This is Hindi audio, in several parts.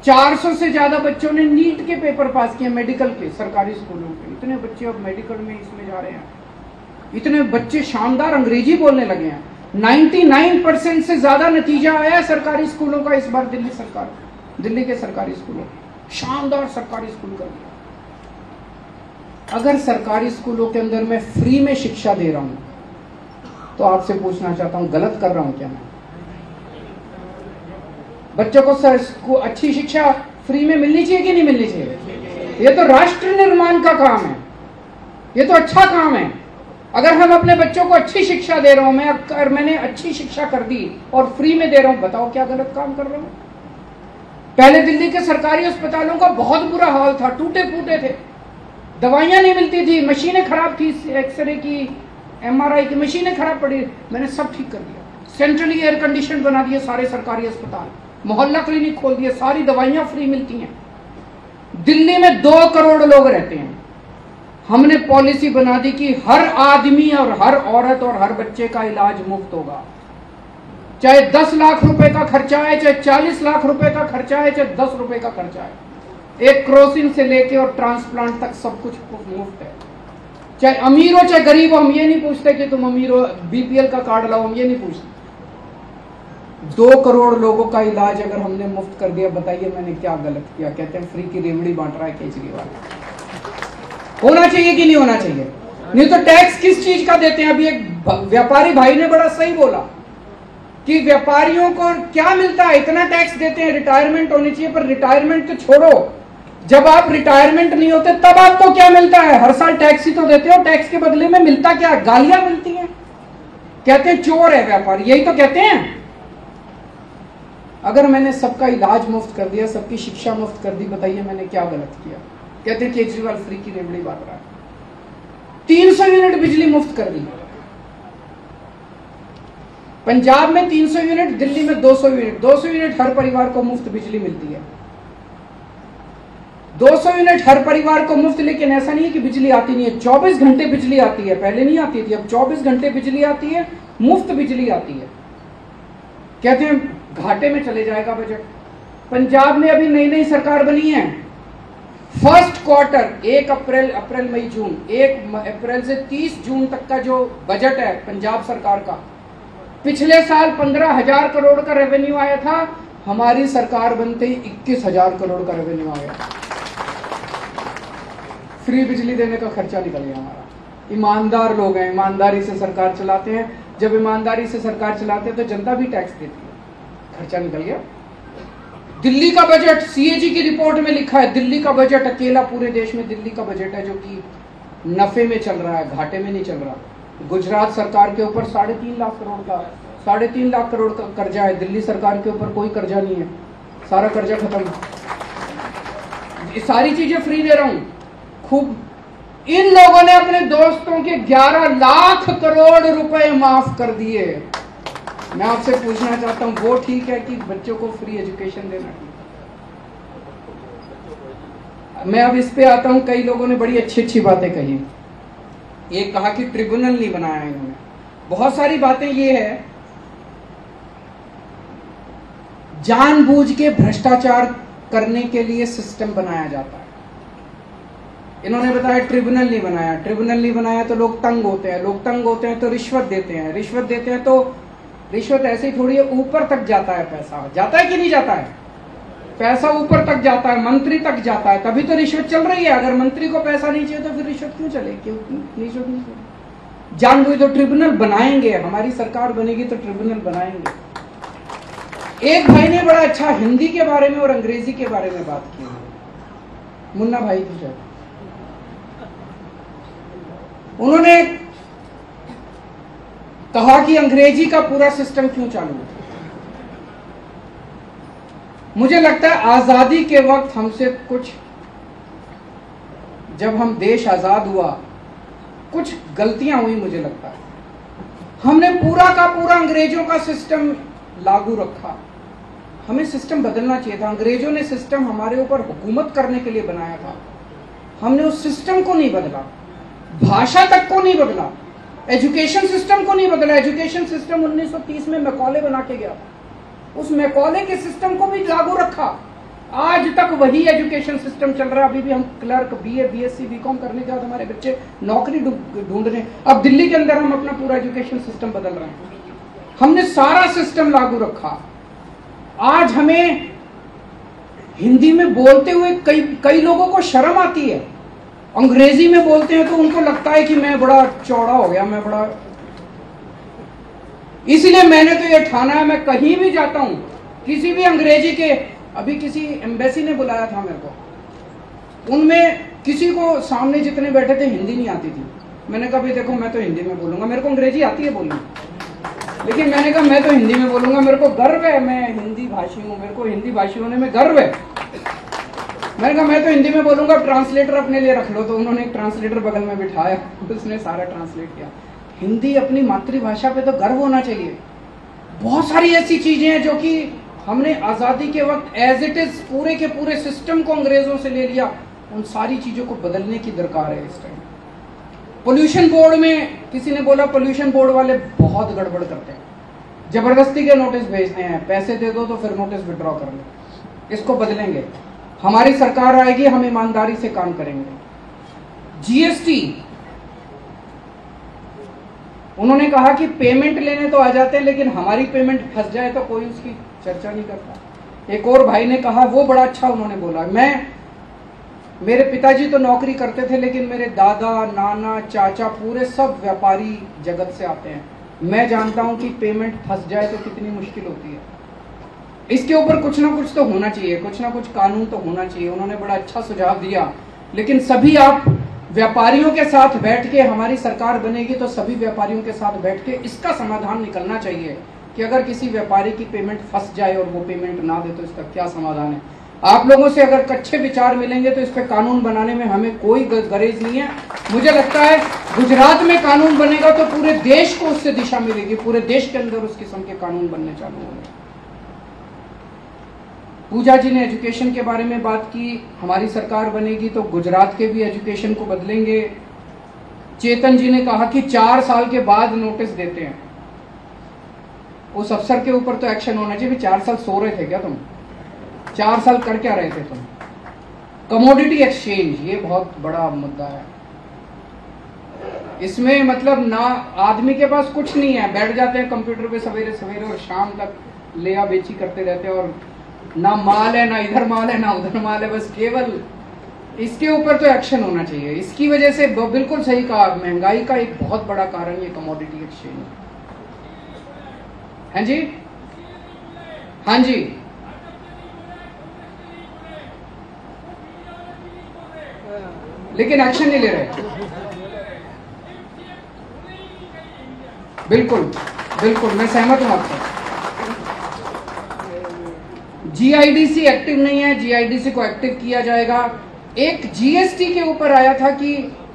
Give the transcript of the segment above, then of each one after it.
400 से ज्यादा बच्चों ने नीट के पेपर पास किए मेडिकल के, सरकारी स्कूलों के। इतने बच्चे अब मेडिकल में इसमें जा रहे हैं, इतने बच्चे शानदार अंग्रेजी बोलने लगे हैं। 99% से ज्यादा नतीजा आया सरकारी स्कूलों का इस बार। दिल्ली के सरकारी स्कूलों, शानदार सरकारी स्कूल कर दिया। अगर सरकारी स्कूलों के अंदर मैं फ्री में शिक्षा दे रहा हूं तो आपसे पूछना चाहता हूं, गलत कर रहा हूं क्या मैं? बच्चों को अच्छी शिक्षा फ्री में मिलनी चाहिए कि नहीं मिलनी चाहिए? ये तो राष्ट्र निर्माण का काम है, ये तो अच्छा काम है। अगर हम अपने बच्चों को अच्छी शिक्षा दे रहा हूं, अगर मैंने अच्छी शिक्षा कर दी और फ्री में दे रहा हूं, बताओ क्या गलत काम कर रहा हूं? पहले दिल्ली के सरकारी अस्पतालों का बहुत बुरा हाल था, टूटे फूटे थे, दवाइयां नहीं मिलती थी, मशीनें खराब थी, एक्सरे की, MRI की मशीनें खराब पड़ी। मैंने सब ठीक कर दिया, सेंट्रली एयर कंडीशन बना दिए सारे सरकारी अस्पताल, मोहल्ला क्लिनिक खोल दिए, सारी दवाइयां फ्री मिलती हैं। दिल्ली में 2 करोड़ लोग रहते हैं, हमने पॉलिसी बना दी कि हर आदमी और हर औरत और हर बच्चे का इलाज मुफ्त होगा। चाहे 10 लाख रुपए का खर्चा है, चाहे 40 लाख रुपए का खर्चा है, चाहे 10 रुपए का खर्चा है, एक क्रोसिन से लेके और ट्रांसप्लांट तक सब कुछ मुफ्त है। चाहे अमीर हो चाहे गरीब हो, हम ये नहीं पूछते कि तुम अमीर हो BPL का कार्ड लाओ, हम ये नहीं पूछते। 2 करोड़ लोगों का इलाज अगर हमने मुफ्त कर दिया, बताइए मैंने क्या गलत किया? कहते हैं फ्री की रेवड़ी बांट रहा है केजरीवाल। होना चाहिए कि नहीं होना चाहिए? नहीं तो टैक्स किस चीज का देते हैं? अभी एक व्यापारी भाई ने बड़ा सही बोला कि व्यापारियों को क्या मिलता है, इतना टैक्स देते हैं, रिटायरमेंट होनी चाहिए। पर रिटायरमेंट तो छोड़ो, जब आप रिटायरमेंट नहीं होते तब आपको क्या मिलता है? हर साल टैक्स ही तो देते हो, टैक्स के बदले में मिलता क्या? गालियां मिलती हैं, कहते हैं चोर है व्यापारी, यही तो कहते हैं। अगर मैंने सबका इलाज मुफ्त कर दिया, सबकी शिक्षा मुफ्त कर दी, बताइए मैंने क्या गलत किया? कहते हैं केजरीवाल फ्री की रेवड़ी बांट रहा है। 300 यूनिट बिजली मुफ्त कर दी, पंजाब में 300 यूनिट, दिल्ली में 200 यूनिट। 200 यूनिट हर परिवार को मुफ्त बिजली मिलती है। 200 यूनिट हर परिवार को मुफ्त, लेकिन ऐसा नहीं है कि बिजली आती नहीं है, 24 घंटे बिजली आती है। पहले नहीं आती थी, अब 24 घंटे बिजली आती है, मुफ्त बिजली आती है। कहते हैं घाटे में चले जाएगा बजट। पंजाब में अभी नई नई सरकार बनी है, फर्स्ट क्वार्टर 1 अप्रैल मई जून, 1 अप्रैल से 30 जून तक का जो बजट है पंजाब सरकार का, पिछले साल 15,000 करोड़ का रेवेन्यू आया था, हमारी सरकार बनते ही 21,000 करोड़ का रेवेन्यू आ गया। फ्री बिजली देने का खर्चा निकल गया हमारा। ईमानदार लोग हैं, ईमानदारी से सरकार चलाते हैं। जब ईमानदारी से सरकार चलाते हैं तो जनता भी टैक्स देती है, खर्चा निकल गया। दिल्ली का बजट CAG की रिपोर्ट में लिखा है, दिल्ली का बजट अकेला पूरे देश में दिल्ली का बजट है जो कि नफे में चल रहा है, घाटे में नहीं चल रहा। गुजरात सरकार के ऊपर 3.5 लाख करोड़ का 3.5 लाख करोड़ का कर्जा है, दिल्ली सरकार के ऊपर कोई कर्जा नहीं है, सारा कर्जा खत्म। सारी चीजें फ्री दे रहा हूं खूब। इन लोगों ने अपने दोस्तों के 11 लाख करोड़ रुपए माफ कर दिए। मैं आपसे पूछना चाहता हूं, वो ठीक है कि बच्चों को फ्री एजुकेशन देना ठीक है? मैं अब इस पे आता हूं। कई लोगों ने बड़ी अच्छी अच्छी बातें कही। एक कहा कि ट्रिब्यूनल नहीं बनाया इन्होंने। बहुत सारी बातें ये है, जानबूझ के भ्रष्टाचार करने के लिए सिस्टम बनाया जाता है। इन्होंने बताया ट्रिब्यूनल नहीं बनाया। ट्रिब्यूनल नहीं बनाया तो लोग तंग होते हैं, लोग तंग होते हैं तो रिश्वत देते हैं, रिश्वत देते हैं तो रिश्वत ऐसे ही थोड़ी है, ऊपर तक जाता है पैसा। जाता है कि नहीं जाता है? पैसा ऊपर तक जाता है, मंत्री तक जाता है, तभी तो रिश्वत चल रही है। अगर मंत्री को पैसा नहीं चाहिए तो फिर रिश्वत क्यों चले? क्यों रिश्वत नहीं चले? जानबूझ तो ट्रिब्यूनल बनाएंगे, हमारी सरकार बनेगी तो ट्रिब्यूनल बनाएंगे। एक भाई ने बड़ा अच्छा हिंदी के बारे में और अंग्रेजी के बारे में बात की, मुन्ना भाई की शायद। उन्होंने कहा कि अंग्रेजी का पूरा सिस्टम क्यों चालू है। मुझे लगता है आजादी के वक्त हमसे कुछ, जब हम देश आजाद हुआ, कुछ गलतियां हुई। मुझे लगता है हमने पूरा का पूरा अंग्रेजों का सिस्टम लागू रखा। हमें सिस्टम बदलना चाहिए था। अंग्रेजों ने सिस्टम हमारे ऊपर हुकूमत करने के लिए बनाया था, हमने उस सिस्टम को नहीं बदला, भाषा तक को नहीं बदला, एजुकेशन सिस्टम को नहीं बदला। एजुकेशन सिस्टम 1930 में मैकॉले बना के गया था, उस मैकॉले के सिस्टम को भी लागू रखा। आज तक वही एजुकेशन सिस्टम चल रहा है। अभी भी हम क्लर्क, बीए, बीएससी, बीकॉम करने के बाद हमारे बच्चे नौकरी ढूंढ रहे हैं। अब दिल्ली के अंदर हम अपना पूरा एजुकेशन सिस्टम बदल रहे हैं। हमने सारा सिस्टम लागू रखा। आज हमें हिंदी में बोलते हुए कई लोगों को शर्म आती है। अंग्रेजी में बोलते हैं तो उनको लगता है कि मैं बड़ा चौड़ा हो गया, मैं बड़ा। इसलिए मैंने तो ये ठाना है, मैं कहीं भी जाता हूं किसी भी अंग्रेजी के, अभी किसी एम्बेसी ने बुलाया था मेरे को, उनमें किसी को सामने जितने बैठे थे हिंदी नहीं आती थी। मैंने कहा भाई देखो मैं तो हिंदी में बोलूंगा, मेरे को अंग्रेजी आती है बोलनी, लेकिन मैंने कहा मैं तो हिंदी में बोलूंगा, मेरे को गर्व है, मैं हिंदी भाषी हूं, मेरे को हिंदी भाषी होने में गर्व है। मैंने कहा मैं तो हिंदी में बोलूंगा, ट्रांसलेटर अपने लिए रख लो। तो उन्होंने एक ट्रांसलेटर बगल में बिठाया, उसने सारा ट्रांसलेट किया। हिंदी अपनी मातृभाषा पे तो गर्व होना चाहिए। बहुत सारी ऐसी चीजें हैं जो कि हमने आजादी के वक्त एज इट इज पूरे के पूरे सिस्टम को अंग्रेजों से ले लिया, उन सारी चीजों को बदलने की दरकार है इस टाइम। पोल्यूशन बोर्ड में किसी ने बोला पोल्यूशन बोर्ड वाले बहुत गड़बड़ करते हैं, जबरदस्ती के नोटिस भेजते हैं, पैसे दे दो तो फिर नोटिस विड्रॉ कर लो। इसको बदलेंगे, हमारी सरकार आएगी, हम ईमानदारी से काम करेंगे। जीएसटी, उन्होंने कहा कि पेमेंट लेने तो आ जाते हैं लेकिन हमारी पेमेंट फंस जाए तो कोई उसकी चर्चा नहीं करता। एक और भाई ने कहा, वो बड़ा अच्छा उन्होंने बोला, मेरे पिताजी तो नौकरी करते थे लेकिन मेरे दादा, नाना, चाचा पूरे सब व्यापारी जगत से आते हैं। मैं जानता हूं कि पेमेंट फंस जाए तो कितनी मुश्किल होती है। इसके ऊपर कुछ ना कुछ तो होना चाहिए, कुछ ना कुछ कानून तो होना चाहिए। उन्होंने बड़ा अच्छा सुझाव दिया, लेकिन सभी आप व्यापारियों के साथ बैठ के, हमारी सरकार बनेगी तो सभी व्यापारियों के साथ बैठ के इसका समाधान निकलना चाहिए कि अगर किसी व्यापारी की पेमेंट फंस जाए और वो पेमेंट ना दे तो इसका क्या समाधान है। आप लोगों से अगर अच्छे विचार मिलेंगे तो इस पे कानून बनाने में हमें कोई गरेज नहीं है। मुझे लगता है गुजरात में कानून बनेगा तो पूरे देश को उससे दिशा मिलेगी, पूरे देश के अंदर उस किस्म के कानून बनने चालू होंगे। पूजा जी ने एजुकेशन के बारे में बात की, हमारी सरकार बनेगी तो गुजरात के भी एजुकेशन को बदलेंगे। चेतन जी ने कहा कि 4 साल के बाद नोटिस देते हैं, उस अफसर के ऊपर तो एक्शन होना चाहिए। 4 साल सो रहे थे क्या तुम? 4 साल कर क्या रहे थे तुम? कमोडिटी एक्सचेंज, ये बहुत बड़ा मुद्दा है। इसमें मतलब ना आदमी के पास कुछ नहीं है, बैठ जाते हैं कंप्यूटर पे सवेरे सवेरे और शाम तक लेया बेची करते रहते हैं, और ना माल है, ना इधर माल है, ना उधर माल है, बस केवल इसके ऊपर तो एक्शन होना चाहिए। इसकी वजह से बिल्कुल सही कहा, महंगाई का एक बहुत बड़ा कारण ये कमोडिटी एक्सचेंज है। जी हाँ जी, लेकिन एक्शन नहीं ले रहे। बिल्कुल बिल्कुल मैं सहमत हूं आपसे। जीआईडीसी एक्टिव नहीं है, जीआईडीसी को एक्टिव किया जाएगा। एक जीएसटी के ऊपर आया था कि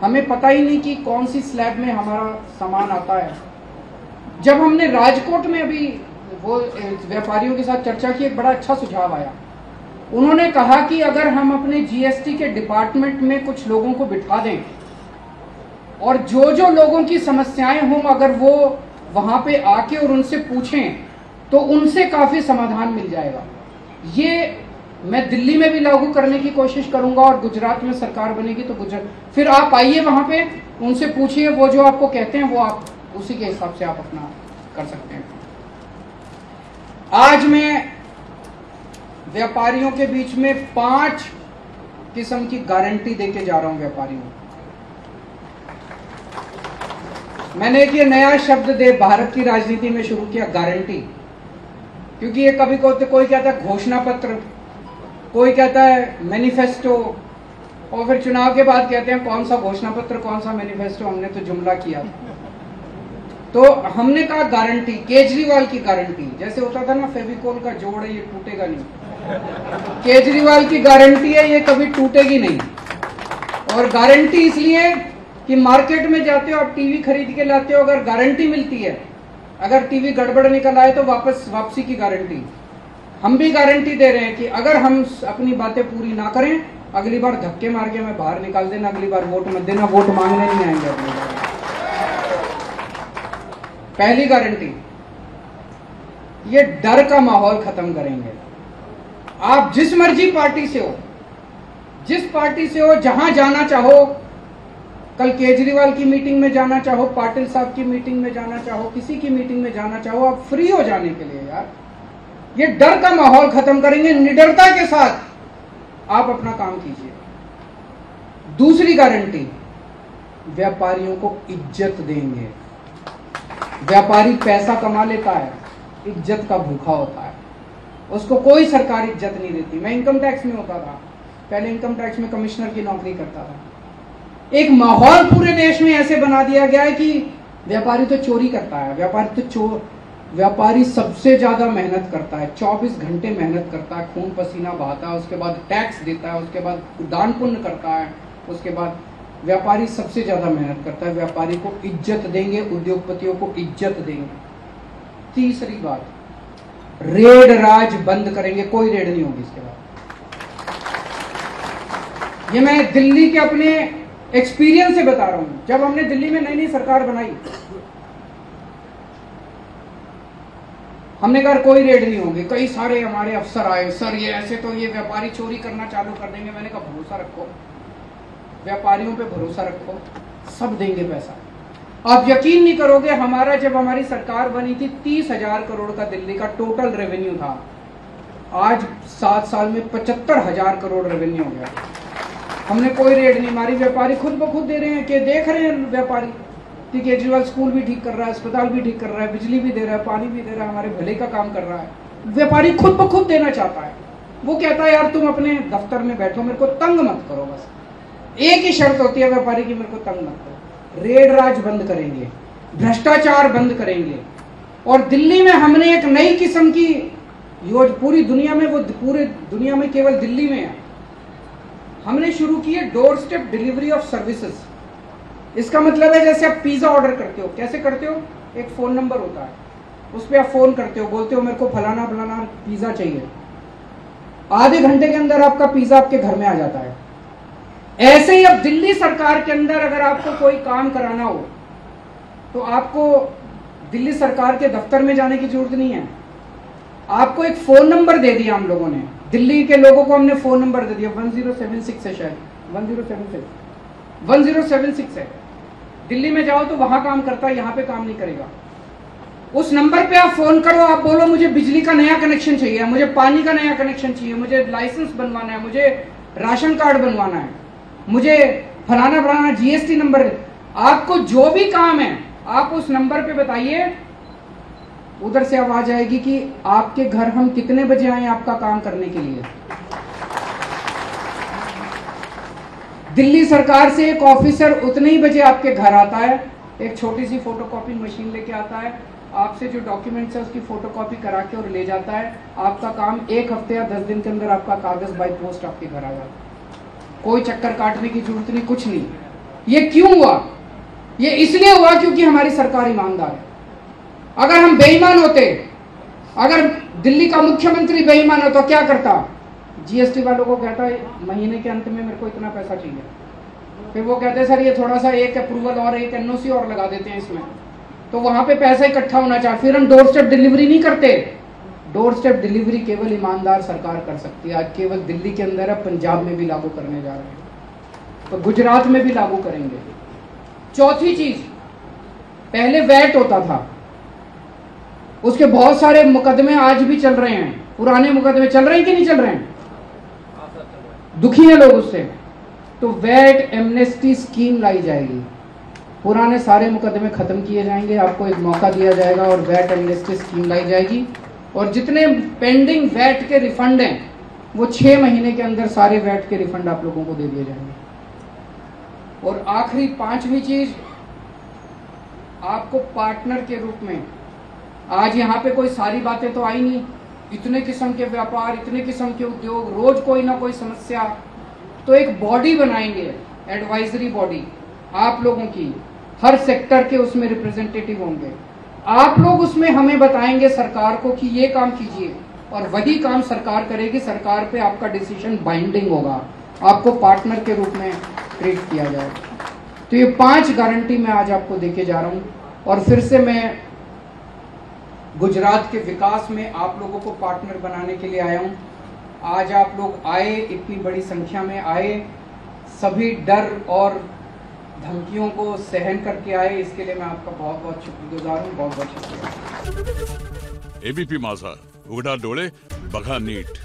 हमें पता ही नहीं कि कौन सी स्लैब में हमारा सामान आता है। जब हमने राजकोट में अभी वो व्यापारियों के साथ चर्चा की, एक बड़ा अच्छा सुझाव आया। उन्होंने कहा कि अगर हम अपने जीएसटी के डिपार्टमेंट में कुछ लोगों को बिठा दें और जो जो लोगों की समस्याएं हों अगर वो वहां पे आके और उनसे पूछें तो उनसे काफी समाधान मिल जाएगा। ये मैं दिल्ली में भी लागू करने की कोशिश करूंगा और गुजरात में सरकार बनेगी तो गुजरात, फिर आप आइए वहां पे, उनसे पूछिए, वो जो आपको कहते हैं वो आप उसी के हिसाब से आप अपना कर सकते हैं। आज मैं व्यापारियों के बीच में 5 किस्म की गारंटी देके जा रहा हूं व्यापारियों को। मैंने एक ये नया शब्द दे भारत की राजनीति में शुरू किया, गारंटी, क्योंकि ये कभी कोई कहता है घोषणा पत्र, कोई कहता है मैनिफेस्टो, और फिर चुनाव के बाद कहते हैं कौन सा घोषणा पत्र कौन सा मैनिफेस्टो, हमने तो जुमला किया। तो हमने कहा गारंटी, केजरीवाल की गारंटी, जैसे होता था ना फेविकोल का जोड़ है ये टूटेगा नहीं, केजरीवाल की गारंटी है ये कभी टूटेगी नहीं। और गारंटी इसलिए कि मार्केट में जाते हो आप टीवी खरीद के लाते हो, अगर गारंटी मिलती है, अगर टीवी गड़बड़ निकल आए तो वापसी की गारंटी। हम भी गारंटी दे रहे हैं कि अगर हम अपनी बातें पूरी ना करें, अगली बार धक्के मार के हमें बाहर निकाल देना, अगली बार वोट मत देना, वोट मांगने नहीं आएंगे अगली बार। पहली गारंटी, ये डर का माहौल खत्म करेंगे। आप जिस मर्जी पार्टी से हो, जिस पार्टी से हो, जहां जाना चाहो, कल केजरीवाल की मीटिंग में जाना चाहो, पाटिल साहब की मीटिंग में जाना चाहो, किसी की मीटिंग में जाना चाहो, आप फ्री हो जाने के लिए। यार ये डर का माहौल खत्म करेंगे, निडरता के साथ आप अपना काम कीजिए। दूसरी गारंटी, व्यापारियों को इज्जत देंगे। व्यापारी पैसा कमा लेता है, इज्जत का भूखा होता है, उसको कोई सरकार इज्जत नहीं देती। मैं इनकम टैक्स में होता था, पहले इनकम टैक्स में कमिश्नर की नौकरी करता था। एक माहौल पूरे देश में ऐसे बना दिया गया है कि व्यापारी तो चोरी करता है, व्यापारी सबसे ज्यादा मेहनत करता है, 24 घंटे मेहनत करता है, खून पसीना बहाता है, उसके बाद टैक्स देता है, उसके बाद दान पुण्य करता है, उसके बाद व्यापारी सबसे ज्यादा मेहनत करता है। व्यापारी को इज्जत देंगे, उद्योगपतियों को इज्जत देंगे। तीसरी बात, रेड राज बंद करेंगे, कोई रेड नहीं होगी इसके बाद। ये मैं दिल्ली के अपने एक्सपीरियंस से बता रहा हूं। जब हमने दिल्ली में नई नई सरकार बनाई, हमने कहा कोई रेड नहीं होगी। कई सारे हमारे अफसर आए, सर ये ऐसे तो ये व्यापारी चोरी करना चालू कर देंगे। मैंने कहा भरोसा रखो, व्यापारियों पे भरोसा रखो, सब देंगे पैसा। आप यकीन नहीं करोगे, जब हमारी सरकार बनी थी 30,000 करोड़ का दिल्ली का टोटल रेवेन्यू था। आज 7 साल में 75,000 करोड़ रेवेन्यू हो गया। हमने कोई रेड नहीं मारी, व्यापारी खुद ब खुद दे रहे हैं। कि देख रहे हैं व्यापारी कि केजरीवाल स्कूल भी ठीक कर रहा है, अस्पताल भी ठीक कर रहा है, बिजली भी दे रहा है, पानी भी दे रहा है, हमारे भले का काम कर रहा है। व्यापारी खुद ब खुद देना चाहता है। वो कहता है यार तुम अपने दफ्तर में बैठो, मेरे को तंग मत करो। बस एक ही शर्त होती है व्यापारी की, मेरे को तंग मत करो। रेड राज बंद करेंगे, भ्रष्टाचार बंद करेंगे। और दिल्ली में हमने एक नई किस्म की पूरी दुनिया में, वो पूरे दुनिया में केवल दिल्ली में है, हमने शुरू की है door step delivery of services. इसका मतलब है जैसे आप पिज्जा ऑर्डर करते हो, कैसे करते हो? एक फोन नंबर होता है, उस पर आप फोन करते हो, बोलते हो मेरे को फलाना फलाना पिज्जा चाहिए, आधे घंटे के अंदर आपका पिज्जा आपके घर में आ जाता है। ऐसे ही अब दिल्ली सरकार के अंदर अगर आपको कोई काम कराना हो तो आपको दिल्ली सरकार के दफ्तर में जाने की जरूरत नहीं है। आपको एक फोन नंबर दे दिया हम लोगों ने, दिल्ली के लोगों को हमने फोन नंबर दे दिया, 1076 है, शायद 1076 है। दिल्ली में जाओ तो वहां काम करता है, यहाँ पे काम नहीं करेगा। उस नंबर पे आप फोन करो, आप बोलो मुझे बिजली का नया कनेक्शन चाहिए, मुझे पानी का नया कनेक्शन चाहिए, मुझे लाइसेंस बनवाना है, मुझे राशन कार्ड बनवाना है, मुझे फलाना फलाना जीएसटी नंबर। आपको जो भी काम है आप उस नंबर पे बताइए, उधर से आवाज आएगी कि आपके घर हम कितने बजे आए आपका काम करने के लिए। दिल्ली सरकार से एक ऑफिसर उतने ही बजे आपके घर आता है, एक छोटी सी फोटोकॉपी मशीन लेके आता है, आपसे जो डॉक्यूमेंट्स है उसकी फोटोकॉपी करा के और ले जाता है। आपका काम 1 हफ्ते या 10 दिन के अंदर आपका कागज बाई पोस्ट आपके घर आ जाता है। कोई चक्कर काटने की जरूरत नहीं, कुछ नहीं। ये क्यों हुआ? ये इसलिए हुआ क्योंकि हमारी सरकार ईमानदार है। अगर हम बेईमान होते, अगर दिल्ली का मुख्यमंत्री बेईमान होता तो क्या करता? जीएसटी वालों को कहता है महीने के अंत में मेरे को इतना पैसा चाहिए, फिर वो कहते सर ये थोड़ा सा एक अप्रूवल और एक एनओसी और लगा देते हैं इसमें, तो वहां पे पैसा इकट्ठा होना चाहिए। फिर हम डोर स्टेप डिलीवरी नहीं करते। डोर स्टेप डिलीवरी केवल ईमानदार सरकार कर सकती है। आज केवल दिल्ली के अंदर है, पंजाब में भी लागू करने जा रहे हैं, तो गुजरात में भी लागू करेंगे। चौथी चीज, पहले वैट होता था, उसके बहुत सारे मुकदमे आज भी चल रहे हैं, पुराने मुकदमे चल रहे हैं कि नहीं चल रहे हैं? दुखी है लोग उससे, तो वैट एमनेस्टी स्कीम लाई जाएगी, पुराने सारे मुकदमे खत्म किए जाएंगे, आपको एक मौका दिया जाएगा और वैट एमनेस्टी स्कीम लाई जाएगी। और जितने पेंडिंग वैट के रिफंड हैं वो 6 महीने के अंदर सारे वैट के रिफंड आप लोगों को दे दिए जाएंगे। और आखिरी 5वीं चीज, आपको पार्टनर के रूप में, आज यहाँ पे कोई सारी बातें तो आई नहीं, इतने किस्म के व्यापार, इतने किस्म के उद्योग, रोज कोई ना कोई समस्या, तो एक बॉडी बनाएंगे, एडवाइजरी बॉडी आप लोगों की, हर सेक्टर के उसमें रिप्रेजेंटेटिव होंगे। आप लोग उसमें हमें बताएंगे सरकार को कि ये काम कीजिए, और वही काम सरकार करेगी। सरकार पे आपका डिसीजन बाइंडिंग होगा, आपको पार्टनर के रूप में ट्रीट किया जाएगा। तो ये 5 गारंटी मैं आज आपको देके जा रहा हूं। और फिर से मैं गुजरात के विकास में आप लोगों को पार्टनर बनाने के लिए आया हूं। आज आप लोग आए, इतनी बड़ी संख्या में आए, सभी डर और धमकियों को सहन करके आए, इसके लिए मैं आपका बहुत बहुत शुक्रगुजार हूँ. बहुत बहुत शुक्रिया. एबीपी माझा, उघडा डोळे बघा नीट.